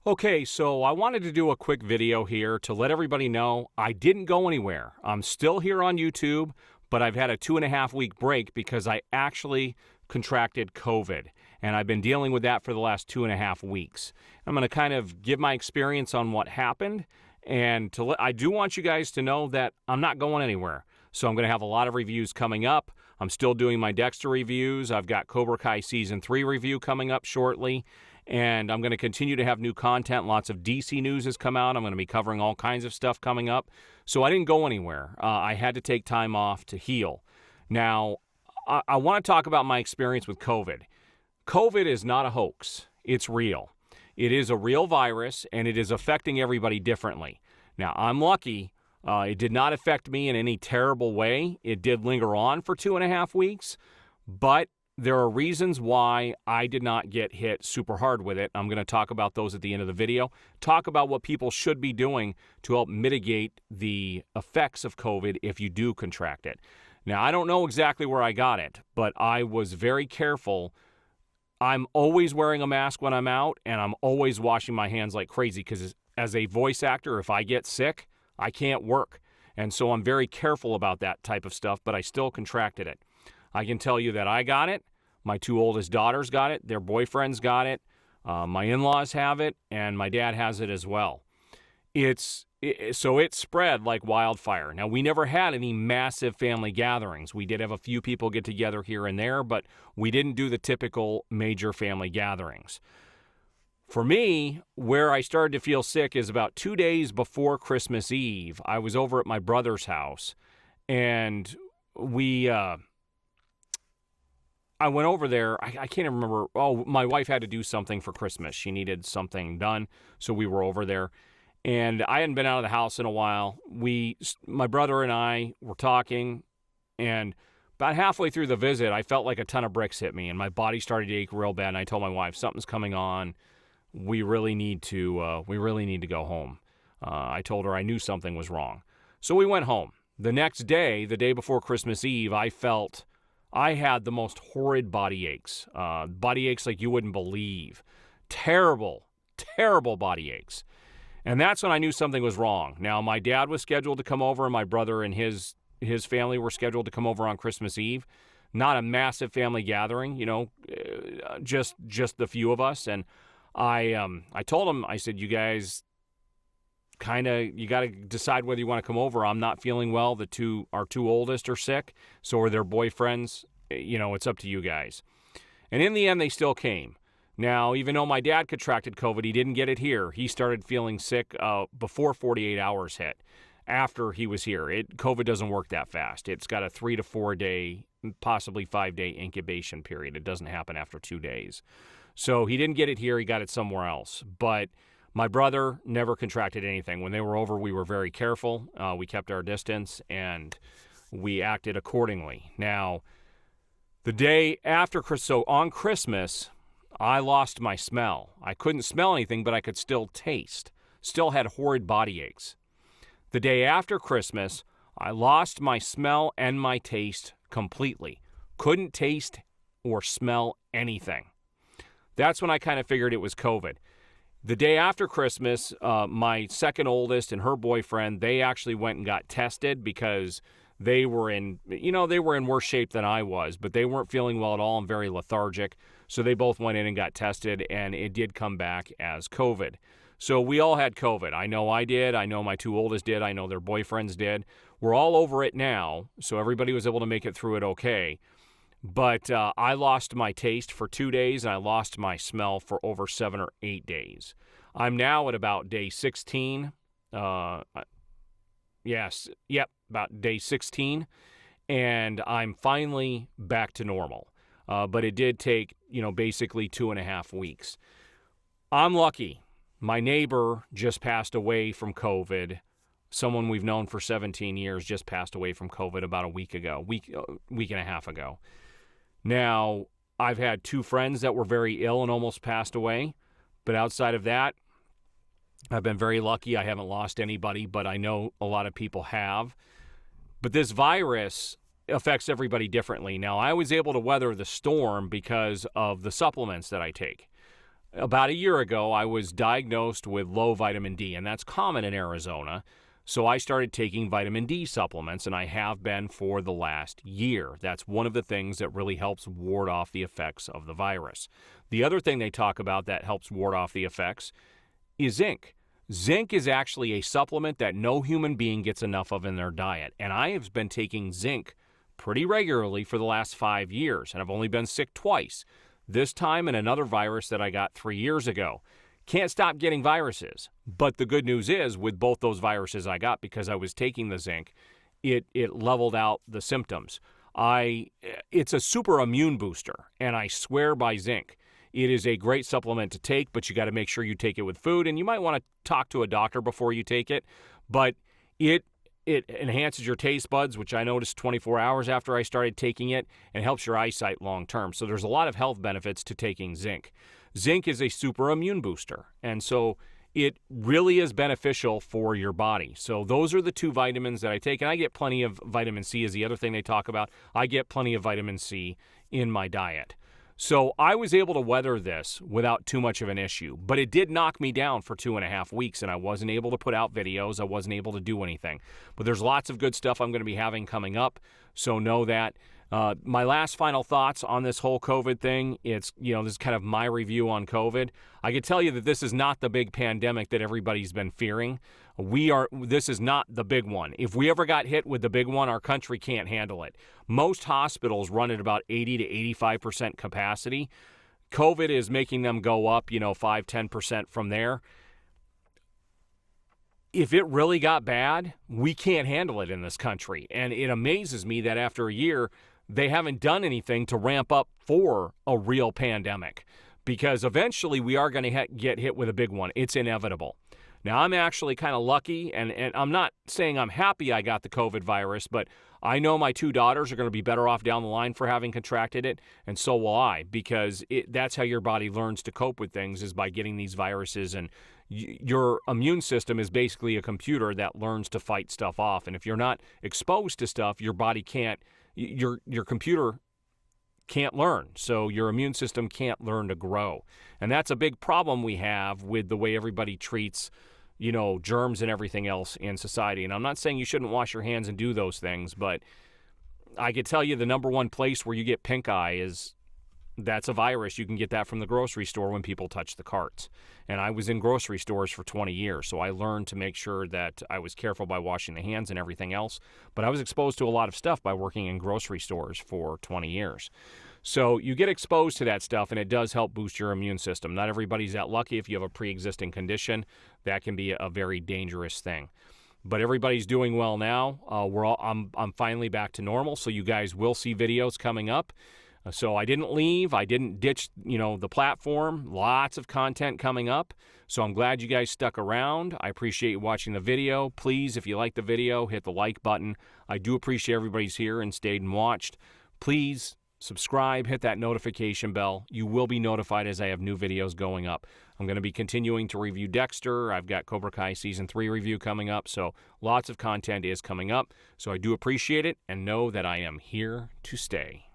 Okay, so I wanted to do a quick video here to let everybody know I didn't go anywhere. I'm still here on YouTube, but I've had a 2.5 week break because I actually contracted COVID, and I've been dealing with that for the last 2.5 weeks. I'm going to kind of give my experience on what happened, and I do want you guys to know that I'm not going anywhere. So I'm going to have a lot of reviews coming up. I'm still doing my Dexter reviews. I've got Cobra Kai Season 3 review coming up shortly. And I'm going to continue to have new content. Lots of DC news has come out. I'm going to be covering all kinds of stuff coming up. So I didn't go anywhere. I had to take time off to heal. Now, I want to talk about my experience with COVID. COVID is not a hoax. It's real. It is a real virus, and it is affecting everybody differently. Now, I'm lucky. It did not affect me in any terrible way. It did linger on for 2.5 weeks, but there are reasons why I did not get hit super hard with it. I'm going to talk about those at the end of the video. Talk about what people should be doing to help mitigate the effects of COVID if you do contract it. Now, I don't know exactly where I got it, but I was very careful. I'm always wearing a mask when I'm out, and I'm always washing my hands like crazy because as a voice actor, if I get sick, I can't work. And so I'm very careful about that type of stuff, but I still contracted it. I can tell you that I got it. My 2 oldest daughters got it. Their boyfriends got it. My in-laws have it, and my dad has it as well. So it spread like wildfire. Now, we never had any massive family gatherings. We did have a few people get together here and there, but we didn't do the typical major family gatherings. For me, where I started to feel sick is about 2 days before Christmas Eve. I was over at my brother's house, and I went over there. I can't even remember. Oh, my wife had to do something for Christmas. She needed something done, so we were over there. And I hadn't been out of the house in a while. My brother and I were talking, and about halfway through the visit, I felt like a ton of bricks hit me, and my body started to ache real bad. And I told my wife, something's coming on. We really need to go home. I told her I knew something was wrong. So we went home. The next day, the day before Christmas Eve, I had the most horrid body aches like you wouldn't believe. Terrible, terrible body aches. And that's when I knew something was wrong. Now, my dad was scheduled to come over, and my brother and his family were scheduled to come over on Christmas Eve. Not a massive family gathering, just the few of us. And I told them, I said, you guys you got to decide whether you want to come over. I'm not feeling well. Our 2 oldest are sick. So are their boyfriends. It's up to you guys. And in the end, they still came. Now, even though my dad contracted COVID, he didn't get it here. He started feeling sick before 48 hours hit, after he was here. COVID doesn't work that fast. It's got a 3 to 4 day, possibly 5-day incubation period. It doesn't happen after 2 days. So he didn't get it here. He got it somewhere else. But my brother never contracted anything. When they were over, we were very careful. We kept our distance, and we acted accordingly. Now, the day after, so on Christmas, I lost my smell. I couldn't smell anything, but I could still taste. Still had horrid body aches. The day after Christmas, I lost my smell and my taste completely. Couldn't taste or smell anything. That's when I kind of figured it was COVID. The day after Christmas, my second oldest and her boyfriend, they actually went and got tested because they were in worse shape than I was, but they weren't feeling well at all and very lethargic. So they both went in and got tested, and it did come back as COVID. So we all had COVID. I know I did. I know my 2 oldest did. I know their boyfriends did. We're all over it now, so everybody was able to make it through it okay. But I lost my taste for 2 days, and I lost my smell for over 7 or 8 days. I'm now at about day 16. About day 16, and I'm finally back to normal. But it did take, basically 2.5 weeks. I'm lucky. My neighbor just passed away from COVID. Someone we've known for 17 years just passed away from COVID about a week and a half ago. Now, I've had 2 friends that were very ill and almost passed away. But outside of that, I've been very lucky. I haven't lost anybody, but I know a lot of people have. But this virus affects everybody differently. Now, I was able to weather the storm because of the supplements that I take. About a year ago, I was diagnosed with low vitamin D, and that's common in Arizona. So I started taking vitamin D supplements, and I have been for the last year. That's one of the things that really helps ward off the effects of the virus. The other thing they talk about that helps ward off the effects is zinc. Zinc is actually a supplement that no human being gets enough of in their diet. And I have been taking zinc pretty regularly for the last 5 years, and I've only been sick twice. This time in another virus that I got 3 years ago. Can't stop getting viruses. But the good news is, with both those viruses I got, because I was taking the zinc, it leveled out the symptoms. It's a super immune booster, and I swear by zinc. It is a great supplement to take, but you got to make sure you take it with food, and you might want to talk to a doctor before you take it. But it enhances your taste buds, which I noticed 24 hours after I started taking it, and helps your eyesight long term. So there's a lot of health benefits to taking zinc. Zinc is a super immune booster, and so it really is beneficial for your body. So those are the two vitamins that I take, and I get plenty of vitamin C is the other thing they talk about. I get plenty of vitamin C in my diet. So I was able to weather this without too much of an issue, but it did knock me down for 2.5 weeks, and I wasn't able to put out videos. I wasn't able to do anything. But there's lots of good stuff I'm going to be having coming up, so know that. My last final thoughts on this whole COVID thing, this is kind of my review on COVID. I can tell you that this is not the big pandemic that everybody's been fearing. This is not the big one. If we ever got hit with the big one, our country can't handle it. Most hospitals run at about 80 to 85% capacity. COVID is making them go up, 5-10% from there. If it really got bad, we can't handle it in this country. And it amazes me that after a year, they haven't done anything to ramp up for a real pandemic, because eventually we are going to get hit with a big one. It's inevitable. Now, I'm actually kind of lucky, and I'm not saying I'm happy I got the COVID virus, but I know my 2 daughters are going to be better off down the line for having contracted it, and so will I, because that's how your body learns to cope with things, is by getting these viruses. And your immune system is basically a computer that learns to fight stuff off. And if you're not exposed to stuff, your body can't, your computer can't learn. So your immune system can't learn to grow. And that's a big problem we have with the way everybody treats, germs and everything else in society. And I'm not saying you shouldn't wash your hands and do those things, but I could tell you the number one place where you get pink eye that's a virus. You can get that from the grocery store when people touch the carts. And I was in grocery stores for 20 years, so I learned to make sure that I was careful by washing the hands and everything else. But I was exposed to a lot of stuff by working in grocery stores for 20 years. So you get exposed to that stuff, and it does help boost your immune system. Not everybody's that lucky. If you have a pre-existing condition, that can be a very dangerous thing. But everybody's doing well now. I'm finally back to normal, so you guys will see videos coming up. So I didn't leave. I didn't ditch, the platform. Lots of content coming up. So I'm glad you guys stuck around. I appreciate you watching the video. Please, if you like the video, hit the like button. I do appreciate everybody's here and stayed and watched. Please subscribe, hit that notification bell. You will be notified as I have new videos going up. I'm going to be continuing to review Dexter. I've got Cobra Kai Season 3 review coming up. So lots of content is coming up. So I do appreciate it, and know that I am here to stay.